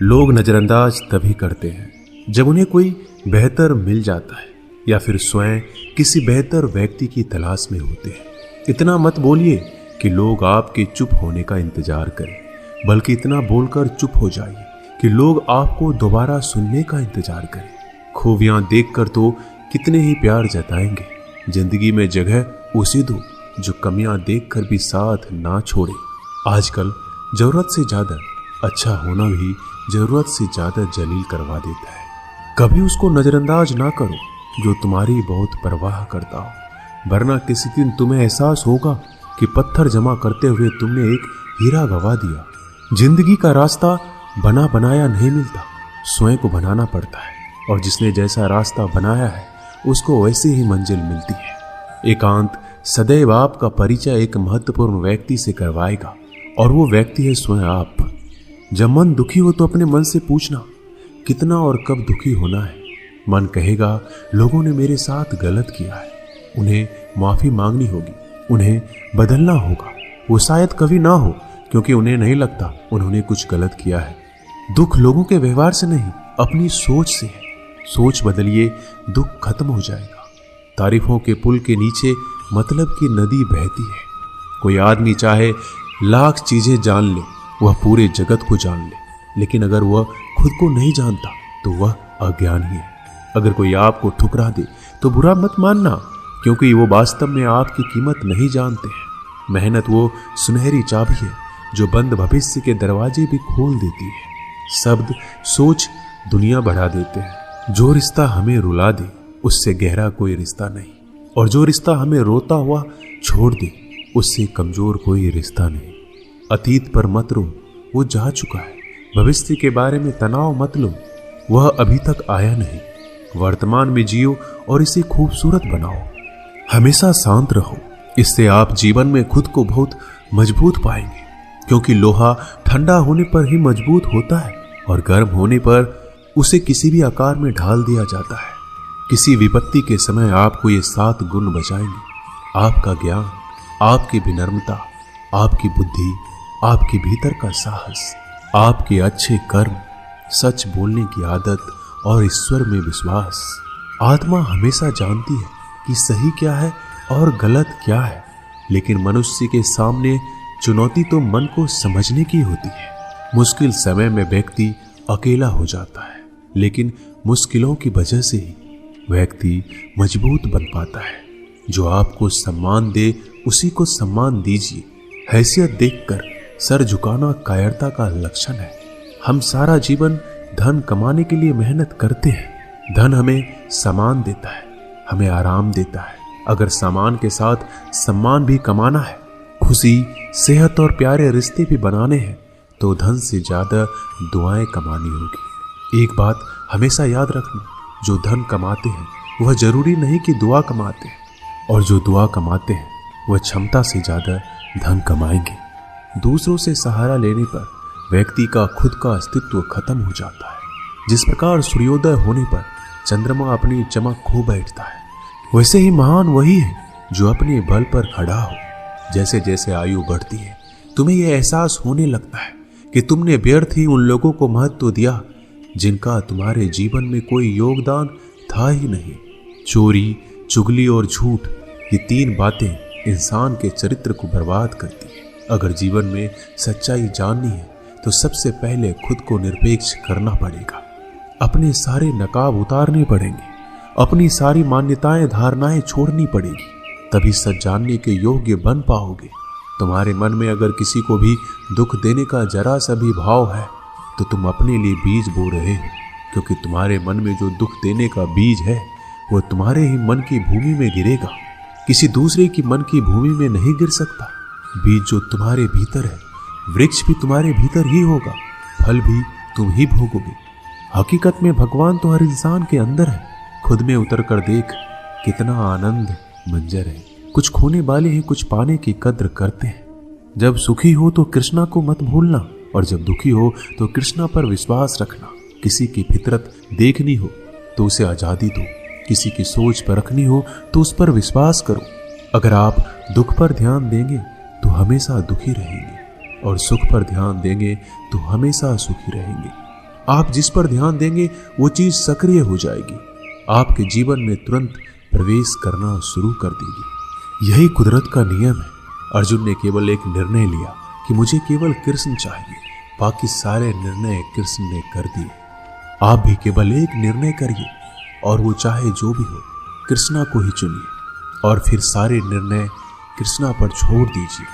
लोग नजरअंदाज तभी करते हैं जब उन्हें कोई बेहतर मिल जाता है या फिर स्वयं किसी बेहतर व्यक्ति की तलाश में होते हैं। इतना मत बोलिए कि लोग आपके चुप होने का इंतजार करें, बल्कि इतना बोलकर चुप हो जाइए कि लोग आपको दोबारा सुनने का इंतजार करें। खूबियां देखकर तो कितने ही प्यार जताएंगे। जिंदगी में जगह उसे दो जो कमियां देखकर भी साथ ना छोड़े। आजकल जरूरत से ज्यादा अच्छा होना भी जरूरत से ज्यादा जलील करवा देता है। कभी उसको नजरअंदाज ना करो जो तुम्हारी बहुत परवाह करता हो, वरना किसी दिन तुम्हें एहसास होगा कि पत्थर जमा करते हुए तुमने एक हीरा गवा दिया। जिंदगी का रास्ता बना बनाया नहीं मिलता, स्वयं को बनाना पड़ता है, और जिसने जैसा रास्ता बनाया है उसको वैसे ही मंजिल मिलती है। एकांत सदैव आपका परिचय एक महत्वपूर्ण व्यक्ति से करवाएगा, और वो व्यक्ति है स्वयं आप। जब मन दुखी हो तो अपने मन से पूछना कितना और कब दुखी होना है। मन कहेगा लोगों ने मेरे साथ गलत किया है, उन्हें माफी मांगनी होगी, उन्हें बदलना होगा। वो शायद कभी ना हो, क्योंकि उन्हें नहीं लगता उन्होंने कुछ गलत किया है। दुख लोगों के व्यवहार से नहीं, अपनी सोच से है। सोच बदलिए, दुख खत्म हो जाएगा। तारीफों के पुल के नीचे मतलब की नदी बहती है। कोई आदमी चाहे लाख चीजें जान ले, वह पूरे जगत को जान ले, लेकिन अगर वह खुद को नहीं जानता तो वह अज्ञानी है। अगर कोई आपको ठुकरा दे तो बुरा मत मानना, क्योंकि वो वास्तव में आपकी कीमत नहीं जानते हैं। मेहनत वो सुनहरी चाबी है जो बंद भविष्य के दरवाजे भी खोल देती है। शब्द सोच दुनिया बढ़ा देते हैं। जो रिश्ता हमें रुला दे उससे गहरा कोई रिश्ता नहीं, और जो रिश्ता हमें रोता हुआ छोड़ दे उससे कमजोर कोई रिश्ता नहीं। अतीत पर मत रो, वो जा चुका है। भविष्य के बारे में तनाव मत लो, वह अभी तक आया नहीं। वर्तमान में जियो और इसे खूबसूरत बनाओ। हमेशा शांत रहो, इससे आप जीवन में खुद को बहुत मजबूत पाएंगे, क्योंकि लोहा ठंडा होने पर ही मजबूत होता है, और गर्म होने पर उसे किसी भी आकार में ढाल दिया जाता है। किसी विपत्ति के समय आपको ये 7 गुण बचाएंगे: आपका ज्ञान, आपकी विनम्रता, आपकी बुद्धि, आपके भीतर का साहस, आपके अच्छे कर्म, सच बोलने की आदत और ईश्वर में विश्वास। आत्मा हमेशा जानती है कि सही क्या है और गलत क्या है, लेकिन मनुष्य के सामने चुनौती तो मन को समझने की होती है। मुश्किल समय में व्यक्ति अकेला हो जाता है, लेकिन मुश्किलों की वजह से ही व्यक्ति मजबूत बन पाता है। जो आपको सम्मान दे उसी को सम्मान दीजिए। हैसियत देखकर सर झुकाना कायरता का लक्षण है। हम सारा जीवन धन कमाने के लिए मेहनत करते हैं। धन हमें सामान देता है, हमें आराम देता है। अगर सामान के साथ सम्मान भी कमाना है, खुशी, सेहत और प्यारे रिश्ते भी बनाने हैं, तो धन से ज्यादा दुआएं कमानी होगी। एक बात हमेशा याद रखना, जो धन कमाते हैं वह जरूरी नहीं कि दुआ कमाते हैं, और जो दुआ कमाते हैं वह क्षमता से ज्यादा धन कमाएंगे। दूसरों से सहारा लेने पर व्यक्ति का खुद का अस्तित्व खत्म हो जाता है। जिस प्रकार सूर्योदय होने पर चंद्रमा अपनी चमक खो बैठता है, वैसे ही महान वही है जो अपने बल पर खड़ा हो। जैसे जैसे आयु बढ़ती है, तुम्हें यह एहसास होने लगता है कि तुमने व्यर्थ ही उन लोगों को महत्व दिया जिनका तुम्हारे जीवन में कोई योगदान था ही नहीं। चोरी, चुगली और झूठ, ये 3 बातें इंसान के चरित्र को बर्बाद करती है। अगर जीवन में सच्चाई जाननी है तो सबसे पहले खुद को निरपेक्ष करना पड़ेगा। अपने सारे नकाब उतारने पड़ेंगे, अपनी सारी मान्यताएं धारणाएं छोड़नी पड़ेगी, तभी सच जानने के योग्य बन पाओगे। तुम्हारे मन में अगर किसी को भी दुख देने का जरा सा भी भाव है तो तुम अपने लिए बीज बो रहे हो, क्योंकि तुम्हारे मन में जो दुख देने का बीज है वो तुम्हारे ही मन की भूमि में गिरेगा, किसी दूसरे की मन की भूमि में नहीं गिर सकता। बीज जो तुम्हारे भीतर है, वृक्ष भी तुम्हारे भीतर ही होगा, फल भी तुम ही भोगोगे। हकीकत में भगवान तो हर इंसान के अंदर है। खुद में उतर कर देख, कितना आनंद मंजर है। कुछ खोने वाले हैं, कुछ पाने की कद्र करते हैं। जब सुखी हो तो कृष्णा को मत भूलना, और जब दुखी हो तो कृष्णा पर विश्वास रखना। किसी की फितरत देखनी हो तो उसे आजादी दो, किसी की सोच पर रखनी हो तो उस पर विश्वास करो। अगर आप दुख पर ध्यान देंगे तो हमेशा दुखी रहेंगे, और सुख पर ध्यान देंगे तो हमेशा सुखी रहेंगे। आप जिस पर ध्यान देंगे वो चीज सक्रिय हो जाएगी, आपके जीवन में तुरंत प्रवेश करना शुरू कर देगी। यही कुदरत का नियम है। अर्जुन ने केवल एक निर्णय लिया कि मुझे केवल कृष्ण चाहिए, बाकी सारे निर्णय कृष्ण ने कर दिए। आप भी केवल एक निर्णय करिए और वो चाहे जो भी हो, कृष्णा को ही चुनिए और फिर सारे निर्णय कृष्णा पर छोड़ दीजिए।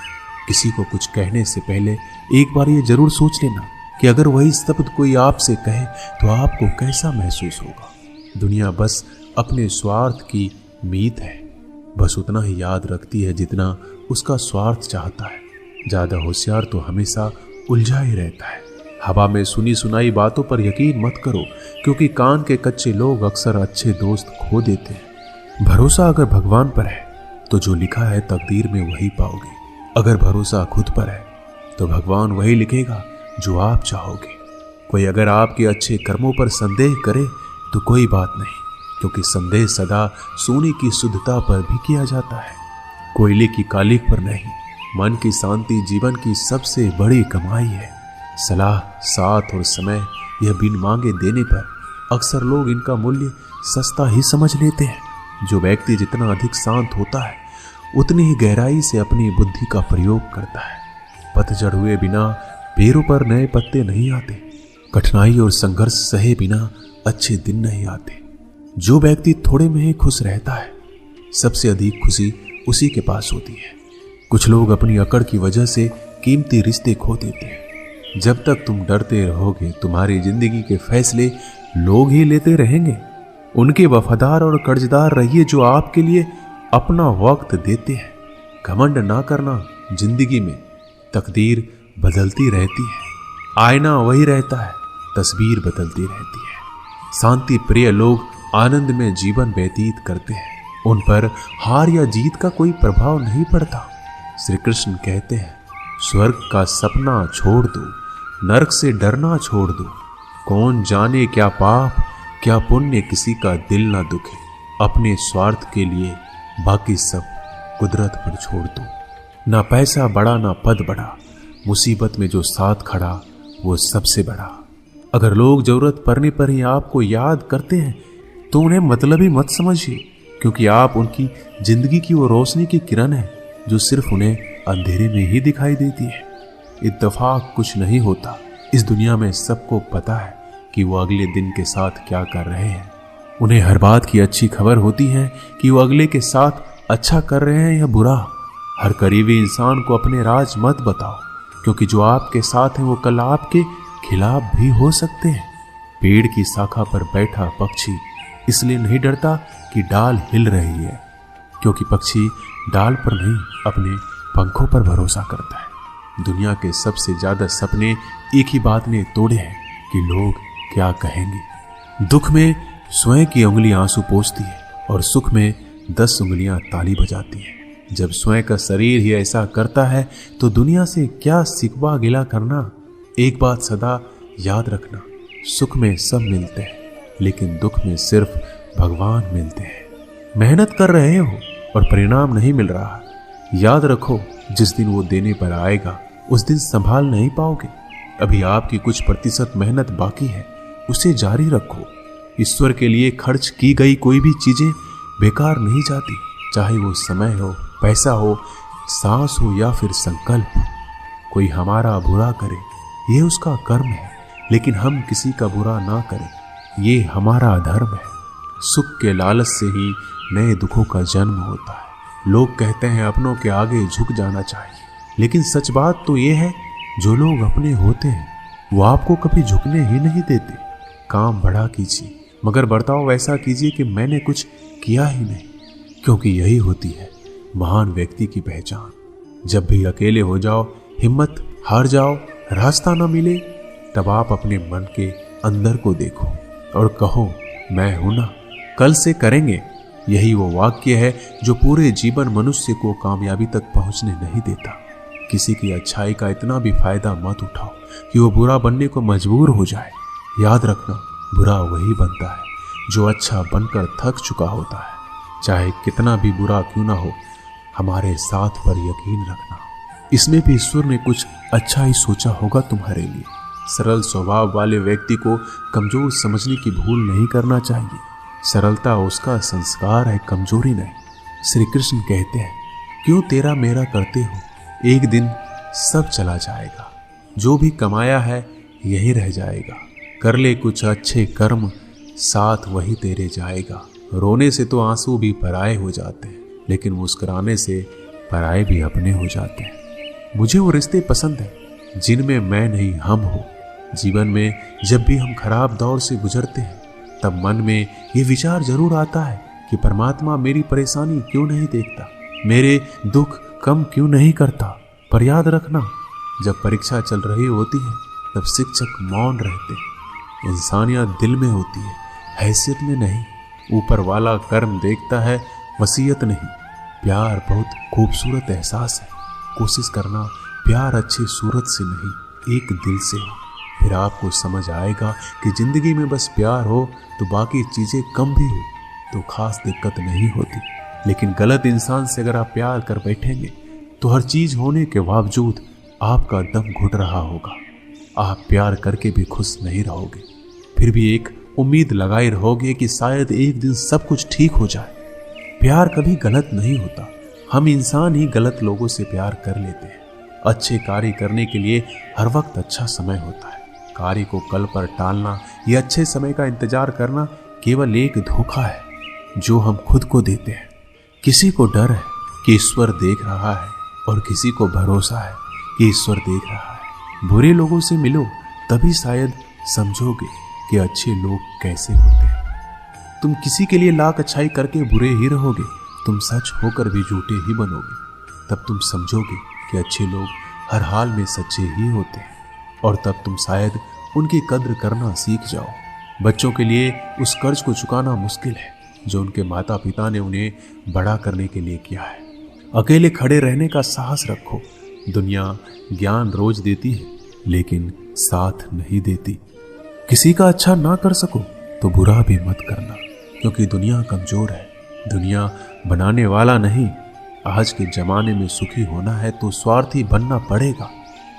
किसी को कुछ कहने से पहले एक बार ये जरूर सोच लेना कि अगर वही शब्द कोई आपसे कहे तो आपको कैसा महसूस होगा। दुनिया बस अपने स्वार्थ की मीत है, बस उतना ही याद रखती है जितना उसका स्वार्थ चाहता है। ज्यादा होशियार तो हमेशा उलझा ही रहता है। हवा में सुनी सुनाई बातों पर यकीन मत करो, क्योंकि कान के कच्चे लोग अक्सर अच्छे दोस्त खो देते हैं। भरोसा अगर भगवान पर है तो जो लिखा है तकदीर में वही पाओगे। अगर भरोसा खुद पर है तो भगवान वही लिखेगा जो आप चाहोगे। कोई अगर आपके अच्छे कर्मों पर संदेह करे तो कोई बात नहीं, क्योंकि संदेह सदा सोने की शुद्धता पर भी किया जाता है, कोयले की कालिक पर नहीं। मन की शांति जीवन की सबसे बड़ी कमाई है। सलाह, साथ और समय यह बिन मांगे देने पर अक्सर लोग इनका मूल्य सस्ता ही समझ लेते हैं। जो व्यक्ति जितना अधिक शांत होता है उतनी ही गहराई से अपनी बुद्धि का प्रयोग करता है। पतझड़ हुए बिना पेड़ों पर नए पत्ते नहीं आते। कठिनाई और संघर्ष सहे बिना अच्छे दिन नहीं आते। जो व्यक्ति थोड़े में ही खुश रहता है, सबसे अधिक खुशी उसी के पास होती है। कुछ लोग अपनी अकड़ की वजह से कीमती रिश्ते खो देते हैं। जब तक तुम डरते रहोगे, तुम्हारी जिंदगी के फैसले लोग ही लेते रहेंगे। उनके वफादार और कर्जदार रहिए जो आपके लिए अपना वक्त देते हैं। घमंड ना करना, जिंदगी में तकदीर बदलती रहती है। आईना वही रहता है, तस्वीर बदलती रहती है। शांति प्रिय लोग आनंद में जीवन व्यतीत करते हैं। उन पर हार या जीत का कोई प्रभाव नहीं पड़ता। श्री कृष्ण कहते हैं, स्वर्ग का सपना छोड़ दो, नरक से डरना छोड़ दो। कौन जाने क्या पाप क्या पुण्य किसी का दिल ना दुखे। अपने स्वार्थ के लिए बाकी सब कुदरत पर छोड़ दो। ना पैसा बड़ा ना पद बड़ा, मुसीबत में जो साथ खड़ा वो सबसे बड़ा। अगर लोग जरूरत पड़ने पर ही आपको याद करते हैं तो उन्हें मतलबी मत समझिए, क्योंकि आप उनकी जिंदगी की वो रोशनी की किरण है जो सिर्फ उन्हें अंधेरे में ही दिखाई देती है। इत्तेफाक कुछ नहीं होता। इस दुनिया में सबको पता है कि वो अगले दिन के साथ क्या कर रहे हैं। उन्हें हर बात की अच्छी खबर होती है कि वो अगले के साथ अच्छा कर रहे हैं या बुरा। हर करीबी इंसान को अपने राज मत बताओ, क्योंकि जो आपके साथ है वो कल आपके खिलाफ भी हो सकते हैं। पेड़ की शाखा पर बैठा पक्षी इसलिए नहीं डरता कि डाल हिल रही है, क्योंकि पक्षी डाल पर नहीं अपने पंखों पर भरोसा करता है। दुनिया के सबसे ज्यादा सपने एक ही बात ने तोड़े हैं कि लोग क्या कहेंगे। दुख में स्वयं की उंगली आंसू पोंछती है और सुख में 10 उंगलियां ताली बजाती है। जब स्वयं का शरीर ही ऐसा करता है तो दुनिया से क्या सिकवा गिला करना। एक बात सदा याद रखना, सुख में सब मिलते हैं लेकिन दुख में सिर्फ भगवान मिलते हैं। मेहनत कर रहे हो और परिणाम नहीं मिल रहा, याद रखो जिस दिन वो देने पर आएगा उस दिन संभाल नहीं पाओगे। अभी आपकी कुछ प्रतिशत मेहनत बाकी है, उसे जारी रखो। ईश्वर के लिए खर्च की गई कोई भी चीजें बेकार नहीं जाती, चाहे वो समय हो, पैसा हो, सांस हो या फिर संकल्प। कोई हमारा बुरा करे ये उसका कर्म है, लेकिन हम किसी का बुरा ना करें ये हमारा धर्म है। सुख के लालच से ही नए दुखों का जन्म होता है। लोग कहते हैं अपनों के आगे झुक जाना चाहिए, लेकिन सच बात तो ये है जो लोग अपने होते हैं वो आपको कभी झुकने ही नहीं देते। काम बड़ा कीजिए मगर बर्ताव वैसा कीजिए कि मैंने कुछ किया ही नहीं, क्योंकि यही होती है महान व्यक्ति की पहचान। जब भी अकेले हो जाओ, हिम्मत हार जाओ, रास्ता ना मिले, तब आप अपने मन के अंदर को देखो और कहो मैं हूं ना, कल से करेंगे। यही वो वाक्य है जो पूरे जीवन मनुष्य को कामयाबी तक पहुंचने नहीं देता। किसी की अच्छाई का इतना भी फायदा मत उठाओ कि वो बुरा बनने को मजबूर हो जाए। याद रखना, बुरा वही बनता है जो अच्छा बनकर थक चुका होता है। चाहे कितना भी बुरा क्यों ना हो, हमारे साथ पर यकीन रखना, इसमें भी ईश्वर ने कुछ अच्छा ही सोचा होगा तुम्हारे लिए। सरल स्वभाव वाले व्यक्ति को कमजोर समझने की भूल नहीं करना चाहिए। सरलता उसका संस्कार है, कमजोरी नहीं। श्री कृष्ण कहते हैं, क्यों तेरा मेरा करते हो, एक दिन सब चला जाएगा। जो भी कमाया है यही रह जाएगा। कर ले कुछ अच्छे कर्म, साथ वही तेरे जाएगा। रोने से तो आंसू भी पराए हो जाते हैं, लेकिन मुस्कुराने से पराए भी अपने हो जाते हैं। मुझे वो रिश्ते पसंद हैं जिनमें मैं नहीं हम हो। जीवन में जब भी हम खराब दौर से गुजरते हैं, तब मन में ये विचार जरूर आता है कि परमात्मा मेरी परेशानी क्यों नहीं देखता, मेरे दुख कम क्यों नहीं करता। पर याद रखना, जब परीक्षा चल रही होती है तब शिक्षक मौन रहते हैं। इंसानियत दिल में होती है, हैसियत में नहीं। ऊपर वाला कर्म देखता है, वसीयत नहीं। प्यार बहुत खूबसूरत एहसास है। कोशिश करना प्यार अच्छी सूरत से नहीं, एक दिल से हो। फिर आपको समझ आएगा कि जिंदगी में बस प्यार हो तो बाकी चीजें कम भी हो तो खास दिक्कत नहीं होती। लेकिन गलत इंसान से अगर आप प्यार कर बैठेंगे तो हर चीज होने के बावजूद आपका दम घुट रहा होगा। आप प्यार करके भी खुश नहीं रहोगे, फिर भी एक उम्मीद लगाए रहोगे कि शायद एक दिन सब कुछ ठीक हो जाए। प्यार कभी गलत नहीं होता, हम इंसान ही गलत लोगों से प्यार कर लेते हैं। अच्छे कार्य करने के लिए हर वक्त अच्छा समय होता है। कार्य को कल पर टालना या अच्छे समय का इंतजार करना केवल एक धोखा है जो हम खुद को देते हैं। किसी को डर है कि ईश्वर देख रहा है और किसी को भरोसा है कि ईश्वर देख रहा है। बुरे लोगों से मिलो तभी शायद समझोगे कि अच्छे लोग कैसे होते हैं। तुम किसी के लिए लाख अच्छाई करके बुरे ही रहोगे, तुम सच होकर भी झूठे ही बनोगे। तब तुम समझोगे कि अच्छे लोग हर हाल में सच्चे ही होते हैं, और तब तुम शायद उनकी कद्र करना सीख जाओ। बच्चों के लिए उस कर्ज को चुकाना मुश्किल है जो उनके माता पिता ने उन्हें बड़ा करने के लिए किया है। अकेले खड़े रहने का साहस रखो। दुनिया ज्ञान रोज देती है लेकिन साथ नहीं देती। किसी का अच्छा ना कर सको तो बुरा भी मत करना, क्योंकि दुनिया कमजोर है, दुनिया बनाने वाला नहीं। आज के जमाने में सुखी होना है तो स्वार्थी बनना पड़ेगा।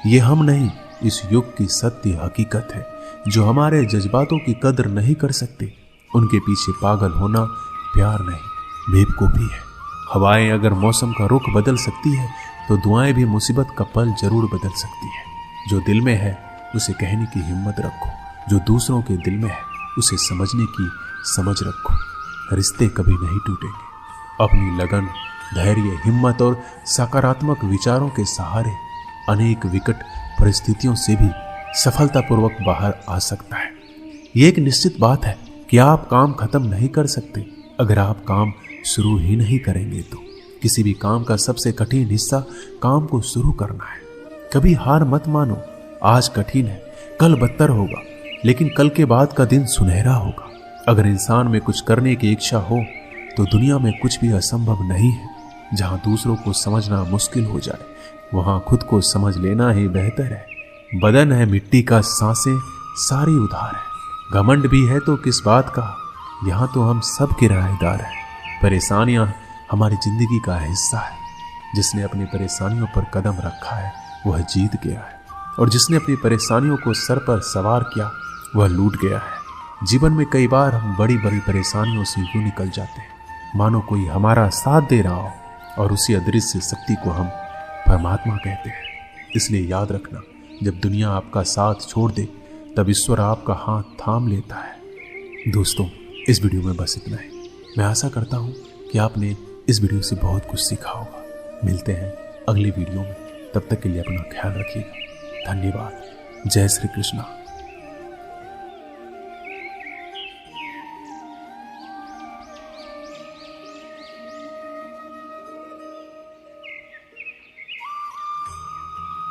ये हम नहीं, इस युग की सत्य हकीकत है। जो हमारे जज्बातों की कदर नहीं कर सकते उनके पीछे पागल होना प्यार नहीं, बेवकूफी है। हवाएं अगर मौसम का रुख बदल सकती है तो दुआएं भी मुसीबत का पल जरूर बदल सकती है। जो दिल में है उसे कहने की हिम्मत रखो, जो दूसरों के दिल में है उसे समझने की समझ रखो। रिश्ते कभी नहीं टूटेंगे। अपनी लगन, धैर्य, हिम्मत और सकारात्मक विचारों के सहारे अनेक विकट परिस्थितियों से भी सफलतापूर्वक बाहर आ सकता है। ये एक निश्चित बात है कि आप काम खत्म नहीं कर सकते अगर आप काम शुरू ही नहीं करेंगे। तो किसी भी काम का सबसे कठिन हिस्सा काम को शुरू करना है। कभी हार मत मानो। आज कठिन है, कल बदतर होगा, लेकिन कल के बाद का दिन सुनहरा होगा। अगर इंसान में कुछ करने की इच्छा हो तो दुनिया में कुछ भी असंभव नहीं है। जहां दूसरों को समझना मुश्किल हो जाए वहां खुद को समझ लेना ही बेहतर है। बदन है मिट्टी का, सांसें सारी उधार है। घमंड भी है तो किस बात का, यहाँ तो हम सब किराएदार हैं। परेशानियां हमारी जिंदगी का हिस्सा है। जिसने अपनी परेशानियों पर कदम रखा है वह जीत गया है, और जिसने अपनी परेशानियों को सर पर सवार किया वह लूट गया है। जीवन में कई बार हम बड़ी बड़ी परेशानियों से यूं निकल जाते हैं मानो कोई हमारा साथ दे रहा हो, और उसी अदृश्य शक्ति को हम परमात्मा कहते हैं। इसलिए याद रखना, जब दुनिया आपका साथ छोड़ दे तब ईश्वर आपका हाथ थाम लेता है। दोस्तों, इस वीडियो में बस इतना ही। मैं आशा करता हूँ कि आपने इस वीडियो से बहुत कुछ सीखा होगा। मिलते हैं अगली वीडियो में, तब तक के लिए अपना ख्याल रखिएगा। धन्यवाद। जय श्री कृष्णा।